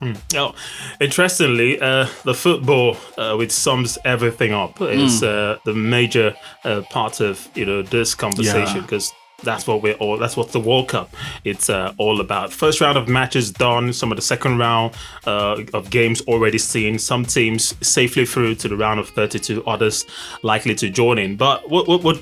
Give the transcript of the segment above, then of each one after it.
Oh, interestingly, the football, which sums everything up, is the major part of this conversation because that's what the World Cup it's all about. First round of matches done, some of the second round of games already seen, some teams safely through to the round of 32, others likely to join in. But we'll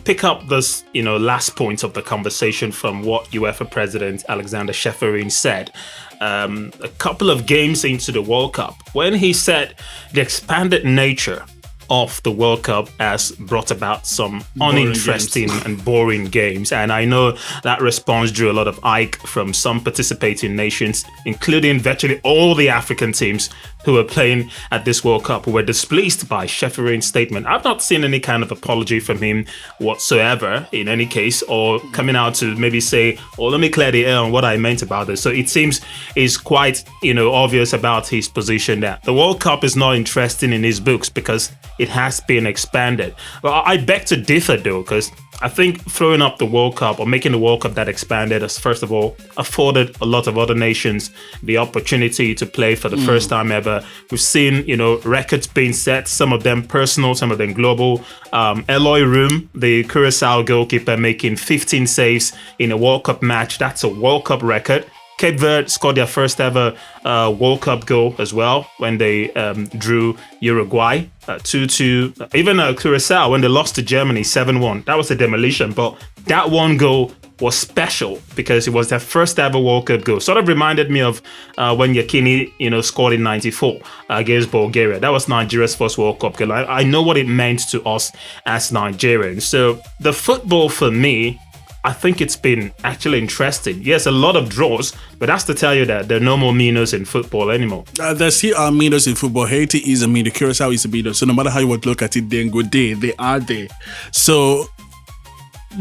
pick up this last point of the conversation from what UEFA President Aleksander Čeferin said a couple of games into the World Cup, when he said the expanded nature of the World Cup has brought about some uninteresting and boring games. And I know that response drew a lot of ire from some participating nations, including virtually all the African teams who were playing at this World Cup, who were displeased by Cheferin's statement. I've not seen any kind of apology from him whatsoever, in any case, or coming out to maybe say, oh, let me clear the air on what I meant about this. So it seems he's quite, obvious about his position that the World Cup is not interesting in his books because it has been expanded. Well, I beg to differ though, because I think throwing up the World Cup or making the World Cup that expanded has, first of all, afforded a lot of other nations the opportunity to play for the first time ever. We've seen, records being set, some of them personal, some of them global. Eloy Room, the Curaçao goalkeeper, making 15 saves in a World Cup match. That's a World Cup record. Cape Verde scored their first ever World Cup goal as well when they drew Uruguay 2-2. Even Curaçao, when they lost to Germany 7-1, that was a demolition. But that one goal was special because it was their first ever World Cup goal. Sort of reminded me of when Yakini, scored in '94 against Bulgaria. That was Nigeria's first World Cup goal. I know what it meant to us as Nigerians. So the football for me, I think it's been actually interesting. Yes, a lot of draws, but that's to tell you that there are no more meaners in football anymore. There still are meaners in football. Haiti is a meaner. Curaçao is a meaner. So no matter how you would look at it, then go there. They are there. So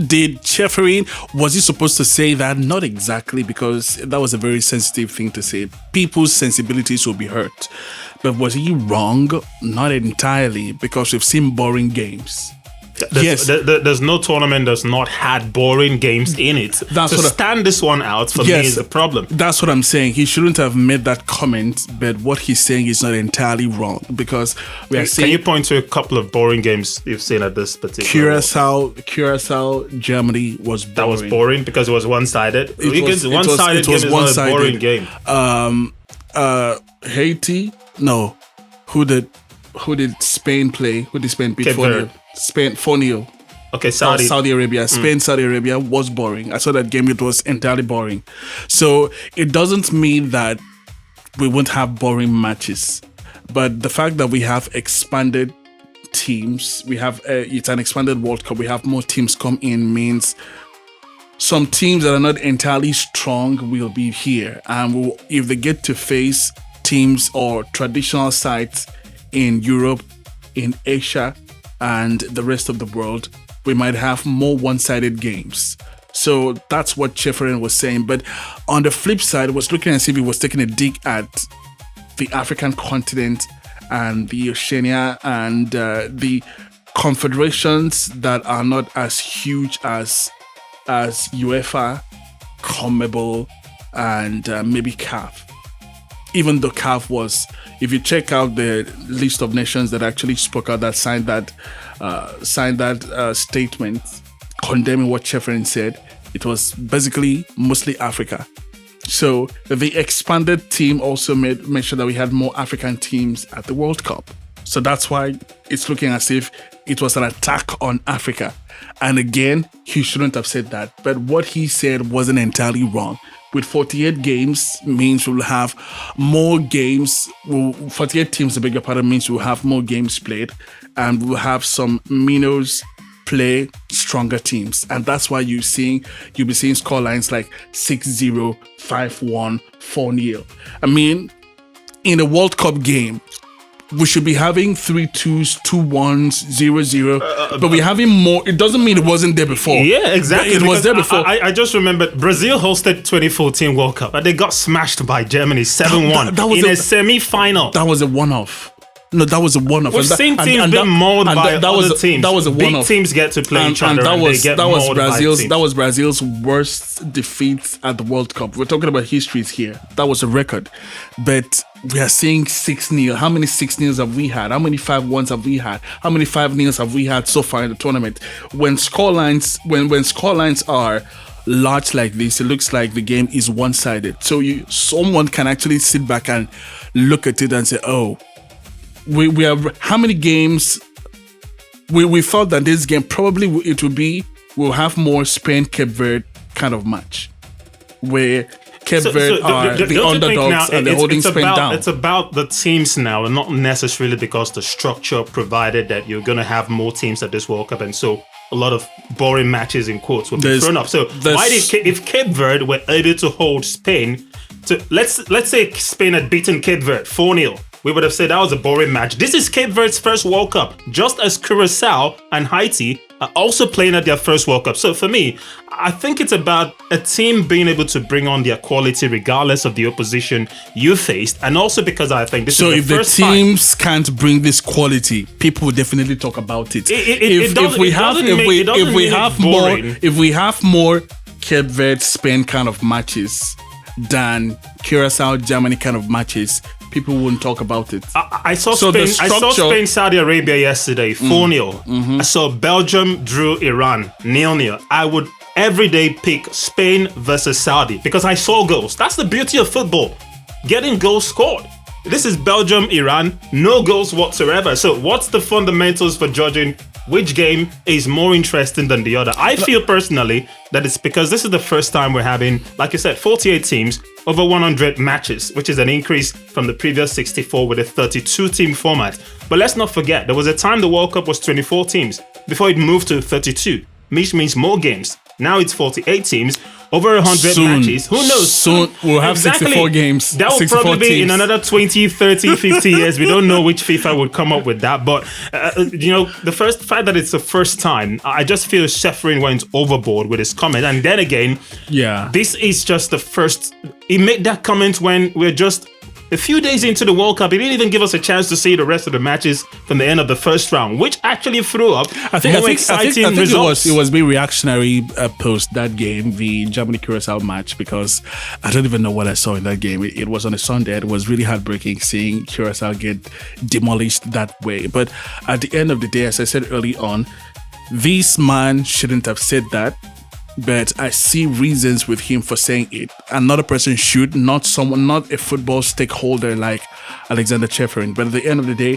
did Cheferin, was he supposed to say that? Not exactly, because that was a very sensitive thing to say. People's sensibilities will be hurt. But was he wrong? Not entirely, because we've seen boring games. There's no tournament that's not had boring games in it. Stand this one out for me is a problem. That's what I'm saying. He shouldn't have made that comment, but what he's saying is not entirely wrong, because we are seeing. Can you point to a couple of boring games you've seen at this particular? Curaçao, Germany was boring. That was boring because it was one-sided. One-sided game is not a boring game. Haiti, no. Who did Spain play? Who did Spain beat? Spain 4-0. Okay, Saudi Arabia. Spain, Saudi Arabia was boring. I saw that game. It was entirely boring. So it doesn't mean that we won't have boring matches. But the fact that we have expanded teams, it's an expanded World Cup, we have more teams come in, means some teams that are not entirely strong will be here. And if they get to face teams or traditional sides in Europe, in Asia, and the rest of the world, we might have more one-sided games. So that's what Cheferin was saying. But on the flip side, it was looking as if he was taking a dig at the African continent and the Oceania and the confederations that are not as huge as UEFA, CONMEBOL, and maybe CAF. Even though CAF was, if you check out the list of nations that actually spoke out, that signed that statement condemning what Cheferin said, it was basically mostly Africa. So the expanded team also made sure that we had more African teams at the World Cup. So that's why it's looking as if it was an attack on Africa. And again, he shouldn't have said that. But what he said wasn't entirely wrong. With 48 games means we'll have more games. 48 teams, the bigger part, means we'll have more games played, and we'll have some minnows play stronger teams. And that's why you'll be seeing score lines like 6-0, 5-1, 4-0. I mean, in a World Cup game, we should be having 3-2s, 2-1s, 0-0, but we're having more. It doesn't mean it wasn't there before. Yeah, exactly. It was there before. I just remembered Brazil hosted 2014 World Cup, and they got smashed by Germany 7-1 in a semi-final. That was a one-off. No, that was a one-off. We've seen teams being mauled by other teams. That was a one-off. Big teams get to play each other, and they get mauled by teams. That was Brazil's worst defeat at the World Cup. We're talking about histories here. That was a record. But we are seeing 6-0. How many 6-0s have we had? How many 5-1s have we had? How many 5-0s have we had so far in the tournament? When scorelines are large like this, it looks like the game is one-sided. So someone can actually sit back and look at it and say, oh, we have how many games? We thought that this game probably we'll have more Spain Cape Verde kind of match, where Cape Verde are the underdogs and they're holding Spain down. It's about the teams now, and not necessarily because the structure provided that you're going to have more teams at this World Cup, and so a lot of boring matches in quotes will be thrown up. So why if Cape Verde were able to hold Spain to let's say Spain had beaten Cape Verde 4-0. We would have said that was a boring match. This is Cape Verde's first World Cup, just as Curaçao and Haiti are also playing at their first World Cup. So for me, I think it's about a team being able to bring on their quality regardless of the opposition you faced, and also because I think this is the first time. So if the teams can't bring this quality, people will definitely talk about it. If we have more Cape Verde Spain kind of matches than Curaçao Germany kind of matches, people wouldn't talk about it. I saw Spain Saudi Arabia yesterday 4-0. I saw Belgium drew Iran 0-0. I would every day pick Spain versus Saudi because I saw goals. That's the beauty of football, getting goals scored. This is Belgium, Iran, no goals whatsoever. So what's the fundamentals for judging which game is more interesting than the other? I feel personally that it's because this is the first time we're having, like you said, 48 teams, over 100 matches, which is an increase from the previous 64 with a 32-team format. But let's not forget, there was a time the World Cup was 24 teams before it moved to 32, which means more games. Now it's 48 teams, over 100 matches. Who knows? Soon we'll have 64 games. That will probably be in another 20, 30, 50 years. We don't know which FIFA would come up with that. But, the fact that it's the first time, I just feel Cheferin went overboard with his comment. And then again, this is just the first. He made that comment when we're just a few days into the World Cup. He didn't even give us a chance to see the rest of the matches from the end of the first round, which actually threw up exciting results. It was very reactionary post that game, the Germany-Curaçao match, because I don't even know what I saw in that game. It was on a Sunday. It was really heartbreaking seeing Curaçao get demolished that way. But at the end of the day, as I said early on, this man shouldn't have said that. But I see reasons with him for saying it. Another person should, not a football stakeholder like Aleksander Čeferin. But at the end of the day,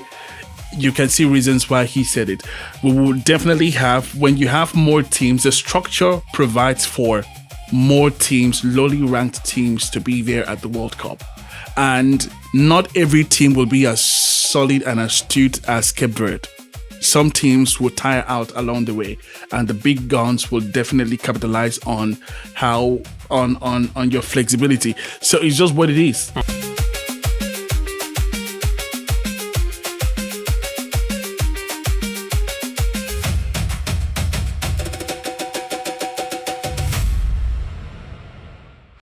you can see reasons why he said it. We will definitely have, when you have more teams, the structure provides for more teams, lowly ranked teams, to be there at the World Cup. And not every team will be as solid and astute as Cape Verde. Some teams will tire out along the way, and the big guns will definitely capitalize on your flexibility. So it's just what it is.